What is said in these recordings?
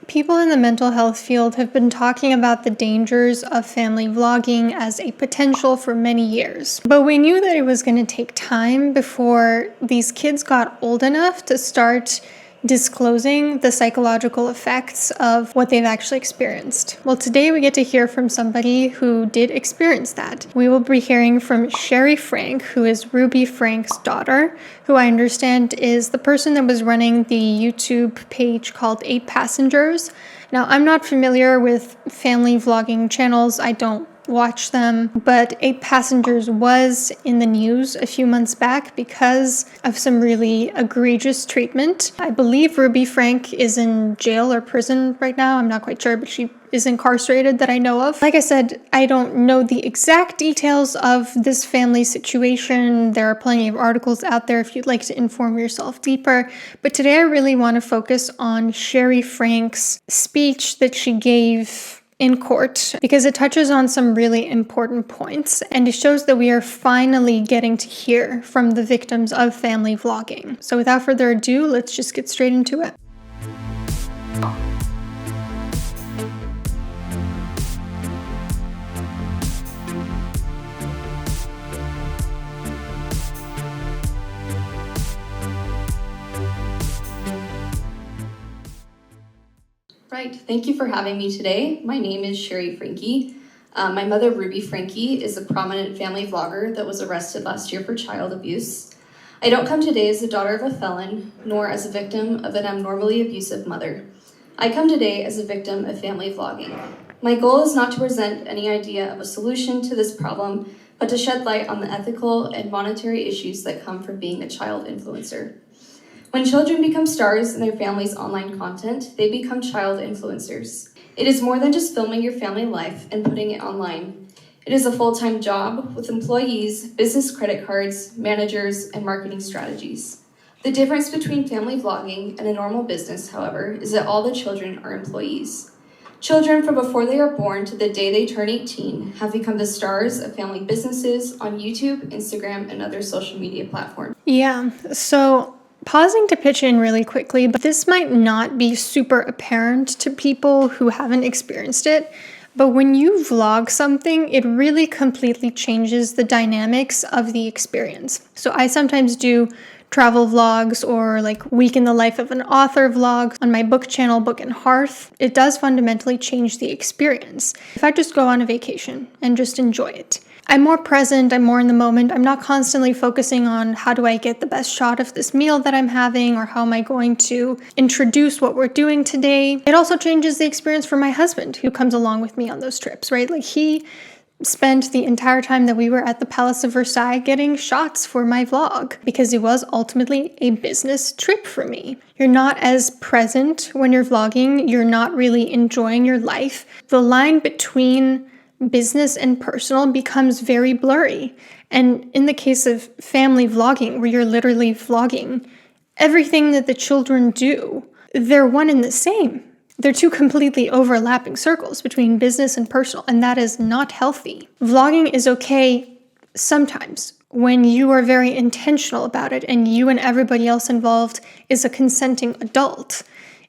People in the mental health field have been talking about the dangers of family vlogging as a potential for many years. But we knew that it was going to take time before these kids got old enough to start disclosing the psychological effects of what they've actually experienced. Well, today we get to hear from somebody who did experience that. We will be hearing from Sherry Frank, who is Ruby Frank's daughter, who I understand is the person that was running the YouTube page called 8 Passengers. Now, I'm not familiar with family vlogging channels. I don't watch them, but 8 Passengers was in the news a few months back because of some really egregious treatment. I believe Ruby Frank is in jail or prison right now. I'm not quite sure, but she is incarcerated that I know of. Like I said, I don't know the exact details of this family situation. There are plenty of articles out there if you'd like to inform yourself deeper. But today I really want to focus on Sherry Frank's speech that she gave in court because it touches on some really important points and it shows that we are finally getting to hear from the victims of family vlogging. So without further ado, let's just get straight into it. Right, thank you for having me today. My name is Sherry Franke. My mother, Ruby Franke, is a prominent family vlogger that was arrested last year for child abuse. I don't come today as the daughter of a felon, nor as a victim of an abnormally abusive mother. I come today as a victim of family vlogging. My goal is not to present any idea of a solution to this problem, but to shed light on the ethical and monetary issues that come from being a child influencer. When children become stars in their family's online content, they become child influencers. It is more than just filming your family life and putting it online. It is a full-time job with employees, business credit cards, managers, and marketing strategies. The difference between family vlogging and a normal business, however, is that all the children are employees. Children from before they are born to the day they turn 18 have become the stars of family businesses on YouTube, Instagram, and other social media platforms. Yeah, so pausing to pitch in really quickly, but this might not be super apparent to people who haven't experienced it. But when you vlog something, it really completely changes the dynamics of the experience. So I sometimes do travel vlogs or like week in the life of an author vlogs on my book channel, Book and Hearth. It does fundamentally change the experience. If I just go on a vacation and just enjoy it, I'm more present, I'm more in the moment. I'm not constantly focusing on how do I get the best shot of this meal that I'm having or how am I going to introduce what we're doing today. It also changes the experience for my husband who comes along with me on those trips, right? Like he spent the entire time that we were at the Palace of Versailles getting shots for my vlog because it was ultimately a business trip for me. You're not as present when you're vlogging. You're not really enjoying your life. The line between business and personal becomes very blurry. And in the case of family vlogging, where you're literally vlogging everything that the children do, they're one and the same. They're two completely overlapping circles between business and personal, and that is not healthy. Vlogging is okay sometimes when you are very intentional about it and you and everybody else involved is a consenting adult.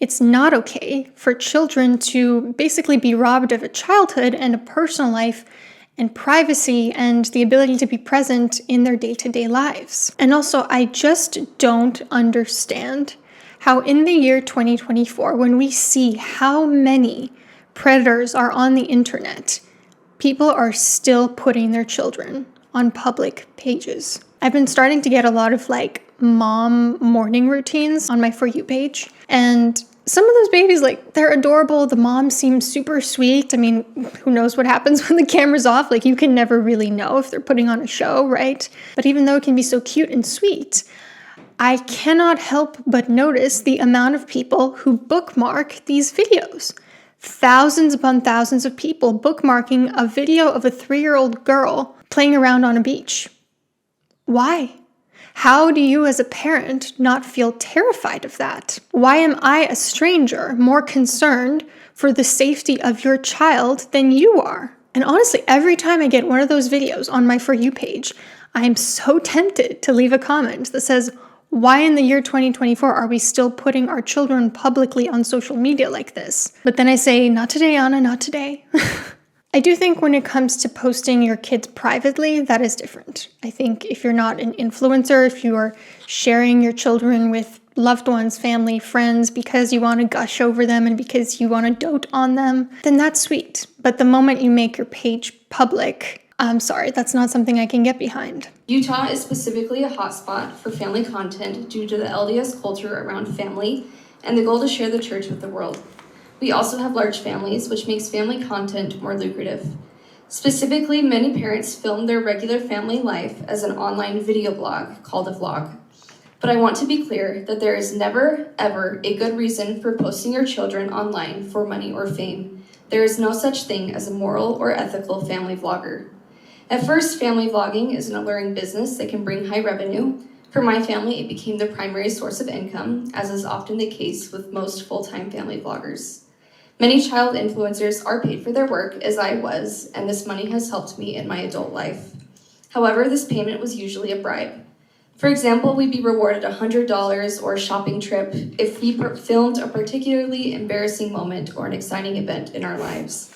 It's not okay for children to basically be robbed of a childhood and a personal life and privacy and the ability to be present in their day-to-day lives. And also, I just don't understand how in the year 2024, when we see how many predators are on the internet, people are still putting their children on public pages. I've been starting to get a lot of like mom morning routines on my For You page. And some of those babies, like, they're adorable. The mom seems super sweet. I mean, who knows what happens when the camera's off? Like, you can never really know if they're putting on a show, right? But even though it can be so cute and sweet, I cannot help but notice the amount of people who bookmark these videos. Thousands upon thousands of people bookmarking a video of a 3-year-old girl playing around on a beach. Why? How do you as a parent not feel terrified of that? Why am I, a stranger, more concerned for the safety of your child than you are? And honestly, every time I get one of those videos on my For You page, I am so tempted to leave a comment that says, Why in the year 2024 are we still putting our children publicly on social media like this? But then I say, not today, Anna, not today. I do think when it comes to posting your kids privately, that is different. I think if you're not an influencer, if you are sharing your children with loved ones, family, friends, because you want to gush over them and because you want to dote on them, then that's sweet. But the moment you make your page public, I'm sorry, that's not something I can get behind. Utah is specifically a hotspot for family content due to the LDS culture around family and the goal to share the church with the world. We also have large families, which makes family content more lucrative. Specifically, many parents film their regular family life as an online video blog called a vlog. But I want to be clear that there is never, ever a good reason for posting your children online for money or fame. There is no such thing as a moral or ethical family vlogger. At first, family vlogging is an alluring business that can bring high revenue. For my family, it became the primary source of income, as is often the case with most full-time family vloggers. Many child influencers are paid for their work, as I was, and this money has helped me in my adult life. However, this payment was usually a bribe. For example, we'd be rewarded $100 or a shopping trip if we filmed a particularly embarrassing moment or an exciting event in our lives.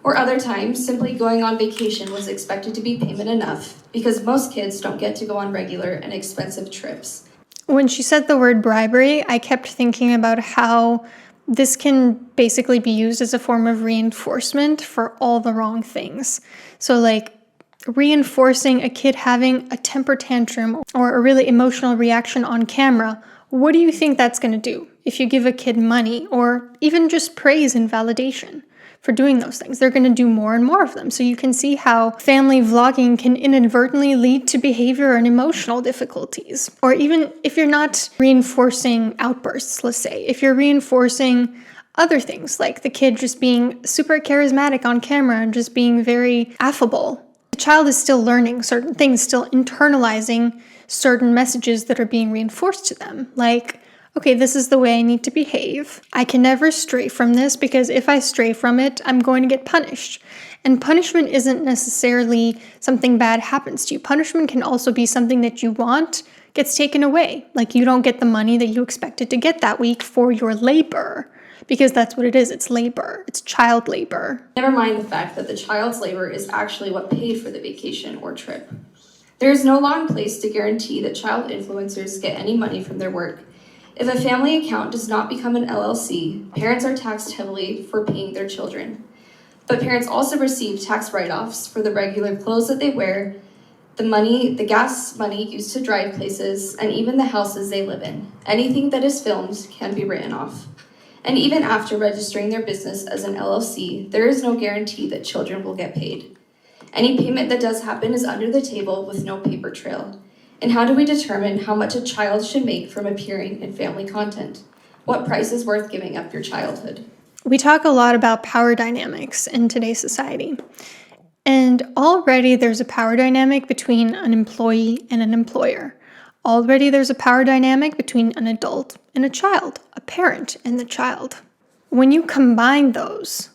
Or other times, simply going on vacation was expected to be payment enough, because most kids don't get to go on regular and expensive trips. When she said the word bribery, I kept thinking about how this can basically be used as a form of reinforcement for all the wrong things. So like reinforcing a kid having a temper tantrum or a really emotional reaction on camera. What do you think that's going to do if you give a kid money or even just praise and validation for doing those things? They're going to do more and more of them. So you can see how family vlogging can inadvertently lead to behavior and emotional difficulties. Or even if you're not reinforcing outbursts, let's say, if you're reinforcing other things like the kid just being super charismatic on camera and just being very affable, the child is still learning certain things, still internalizing certain messages that are being reinforced to them. Like, okay, this is the way I need to behave. I can never stray from this because if I stray from it, I'm going to get punished. And punishment isn't necessarily something bad happens to you. Punishment can also be something that you want gets taken away. Like you don't get the money that you expected to get that week for your labor. Because that's what it is. It's labor. It's child labor. Never mind the fact that the child's labor is actually what paid for the vacation or trip. There is no law in place to guarantee that child influencers get any money from their work. If a family account does not become an LLC, parents are taxed heavily for paying their children. But parents also receive tax write-offs for the regular clothes that they wear, the gas money used to drive places, and even the houses they live in. Anything that is filmed can be written off. And even after registering their business as an LLC, there is no guarantee that children will get paid. Any payment that does happen is under the table with no paper trail. And how do we determine how much a child should make from appearing in family content? What price is worth giving up your childhood? We talk a lot about power dynamics in today's society. And already there's a power dynamic between an employee and an employer. Already there's a power dynamic between an adult and a child, a parent and the child. When you combine those,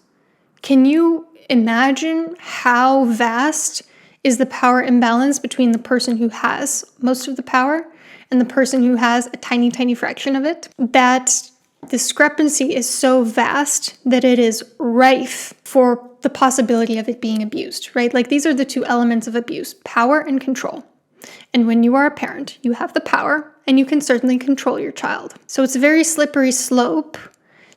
can you imagine how vast is the power imbalance between the person who has most of the power and the person who has a tiny, tiny fraction of it? That discrepancy is so vast that it is rife for the possibility of it being abused, right? Like these are the two elements of abuse, power and control. And when you are a parent, you have the power and you can certainly control your child. So it's a very slippery slope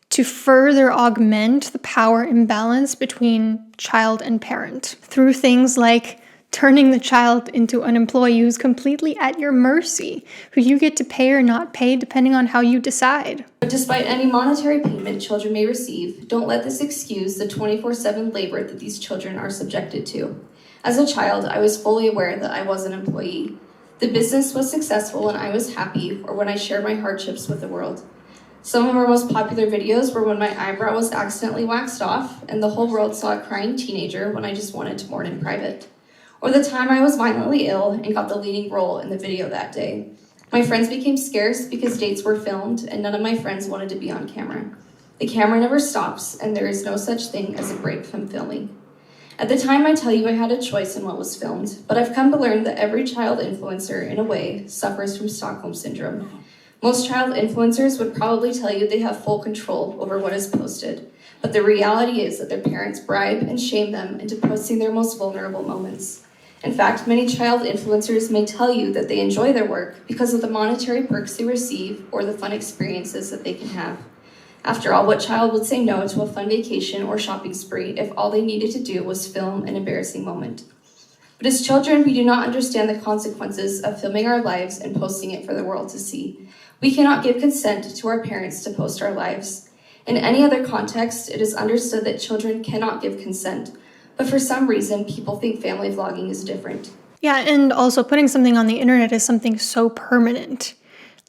to further augment the power imbalance between child and parent through things like turning the child into an employee who's completely at your mercy, who you get to pay or not pay depending on how you decide. But despite any monetary payment children may receive, don't let this excuse the 24/7 labor that these children are subjected to. As a child, I was fully aware that I was an employee. The business was successful and I was happy, or when I shared my hardships with the world. Some of our most popular videos were when my eyebrow was accidentally waxed off and the whole world saw a crying teenager when I just wanted to mourn in private. Or the time I was violently ill and got the leading role in the video that day. My friends became scarce because dates were filmed and none of my friends wanted to be on camera. The camera never stops and there is no such thing as a break from filming. At the time, I tell you I had a choice in what was filmed, but I've come to learn that every child influencer, in a way, suffers from Stockholm Syndrome. Most child influencers would probably tell you they have full control over what is posted, but the reality is that their parents bribe and shame them into posting their most vulnerable moments. In fact, many child influencers may tell you that they enjoy their work because of the monetary perks they receive or the fun experiences that they can have. After all, what child would say no to a fun vacation or shopping spree if all they needed to do was film an embarrassing moment? But as children, we do not understand the consequences of filming our lives and posting it for the world to see. We cannot give consent to our parents to post our lives. In any other context, it is understood that children cannot give consent, but for some reason, people think family vlogging is different. Yeah, and also putting something on the internet is something so permanent.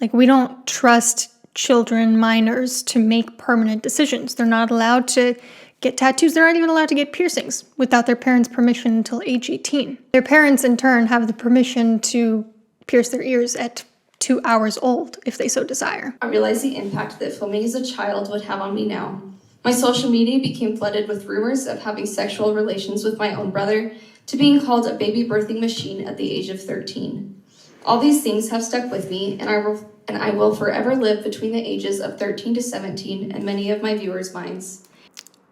Like, we don't trust children, minors, to make permanent decisions. They're not allowed to get tattoos. They're not even allowed to get piercings without their parents' permission until age 18. Their parents, in turn, have the permission to pierce their ears at 2 hours old if they so desire. I realize the impact that filming as a child would have on me now. My social media became flooded with rumors of having sexual relations with my own brother, to being called a baby birthing machine at the age of 13. All these things have stuck with me, and I will forever live between the ages of 13 to 17 in many of my viewers' minds.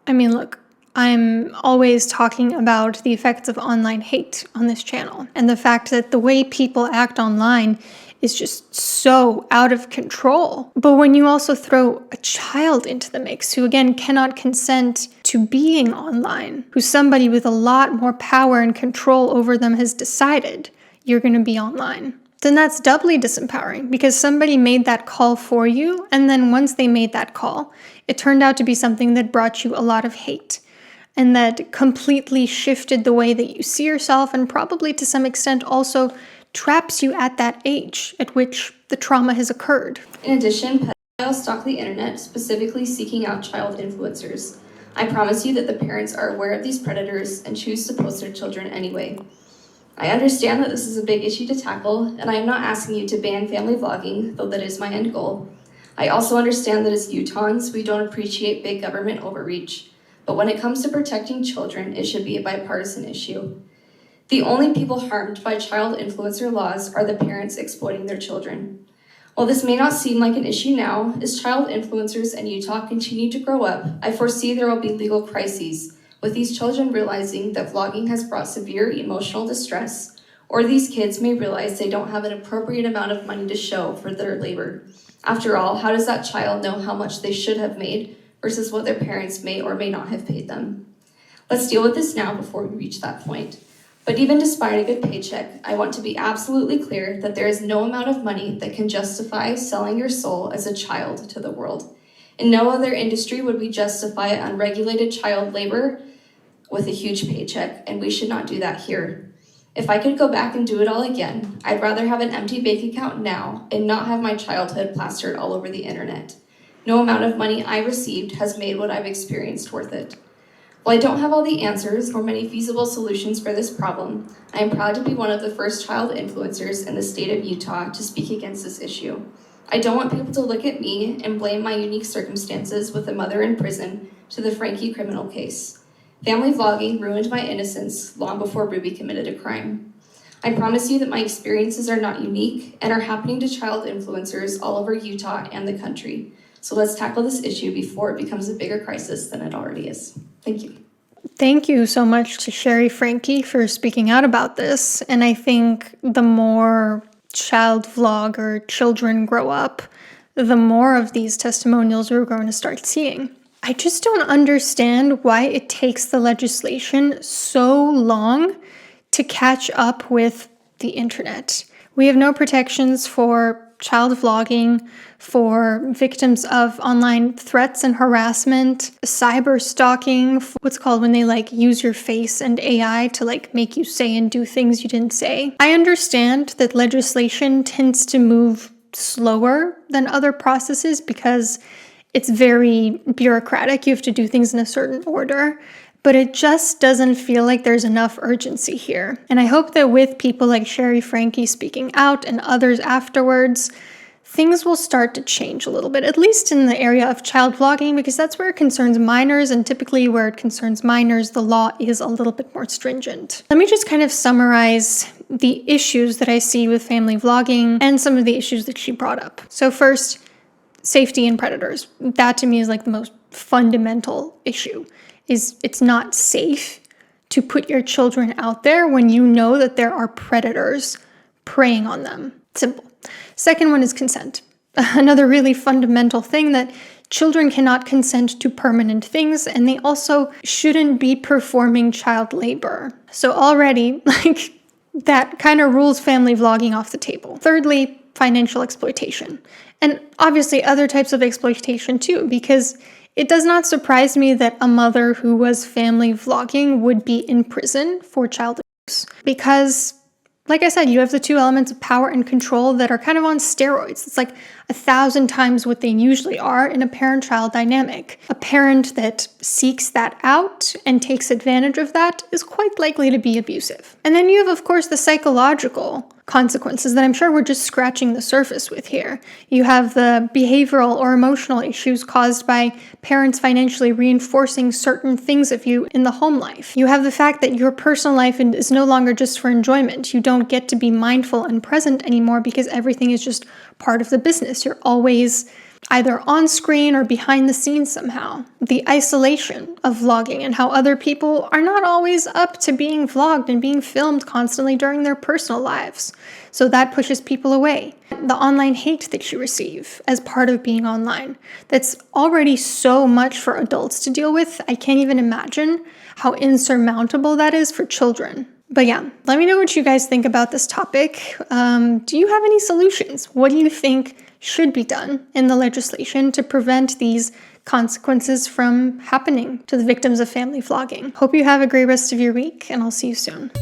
I mean, look, I'm always talking about the effects of online hate on this channel, and the fact that the way people act online is just so out of control. But when you also throw a child into the mix, who again cannot consent to being online, who somebody with a lot more power and control over them has decided you're going to be online, then that's doubly disempowering, because somebody made that call for you, and then once they made that call, it turned out to be something that brought you a lot of hate, and that completely shifted the way that you see yourself, and probably to some extent also traps you at that age at which the trauma has occurred. In addition, pedophiles stalk the internet, specifically seeking out child influencers. I promise you that the parents are aware of these predators and choose to post their children anyway. I understand that this is a big issue to tackle, and I am not asking you to ban family vlogging, though that is my end goal. I also understand that as Utahns, we don't appreciate big government overreach, but when it comes to protecting children, it should be a bipartisan issue. The only people harmed by child influencer laws are the parents exploiting their children. While this may not seem like an issue now, as child influencers in Utah continue to grow up, I foresee there will be legal crises, with these children realizing that vlogging has brought severe emotional distress, or these kids may realize they don't have an appropriate amount of money to show for their labor. After all, how does that child know how much they should have made versus what their parents may or may not have paid them? Let's deal with this now before we reach that point. But even despite a good paycheck, I want to be absolutely clear that there is no amount of money that can justify selling your soul as a child to the world. In no other industry would we justify unregulated child labor with a huge paycheck, and we should not do that here. If I could go back and do it all again, I'd rather have an empty bank account now and not have my childhood plastered all over the internet. No amount of money I received has made what I've experienced worth it. While I don't have all the answers or many feasible solutions for this problem, I am proud to be one of the first child influencers in the state of Utah to speak against this issue. I don't want people to look at me and blame my unique circumstances with a mother in prison to the Frankie criminal case. Family vlogging ruined my innocence long before Ruby committed a crime. I promise you that my experiences are not unique and are happening to child influencers all over Utah and the country. So let's tackle this issue before it becomes a bigger crisis than it already is. Thank you. Thank you so much to Sherry Frankie for speaking out about this. And I think the more child vlog or children grow up, the more of these testimonials we're going to start seeing. I just don't understand why it takes the legislation so long to catch up with the internet. We have no protections for child vlogging, for victims of online threats and harassment, cyber stalking, what's called when they use your face and AI to make you say and do things you didn't say. I understand that legislation tends to move slower than other processes because it's very bureaucratic. You have to do things in a certain order, but it just doesn't feel like there's enough urgency here. And I hope that with people like Sherry Frankie speaking out and others afterwards, things will start to change a little bit, at least in the area of child vlogging, because that's where it concerns minors, and typically where it concerns minors, the law is a little bit more stringent. Let me just kind of summarize the issues that I see with family vlogging and some of the issues that she brought up. So first, safety and predators. That to me is like the most fundamental issue, is it's not safe to put your children out there when you know that there are predators preying on them. Simple. Second one is consent. Another really fundamental thing, that children cannot consent to permanent things, and they also shouldn't be performing child labor. So already, that kind of rules family vlogging off the table. Thirdly, financial exploitation. And obviously other types of exploitation too, because it does not surprise me that a mother who was family vlogging would be in prison for child abuse. Because, like I said, you have the two elements of power and control that are kind of on steroids. It's like 1,000 times what they usually are in a parent-child dynamic. A parent that seeks that out and takes advantage of that is quite likely to be abusive. And then you have, of course, the psychological consequences that I'm sure we're just scratching the surface with here. You have the behavioral or emotional issues caused by parents financially reinforcing certain things of you in the home life. You have the fact that your personal life is no longer just for enjoyment. You don't get to be mindful and present anymore because everything is just part of the business. You're always either on screen or behind the scenes somehow. The isolation of vlogging and how other people are not always up to being vlogged and being filmed constantly during their personal lives. So that pushes people away. The online hate that you receive as part of being online. That's already so much for adults to deal with. I can't even imagine how insurmountable that is for children. But yeah, let me know what you guys think about this topic. Do you have any solutions? What do you think should be done in the legislation to prevent these consequences from happening to the victims of family vlogging? Hope you have a great rest of your week, and I'll see you soon.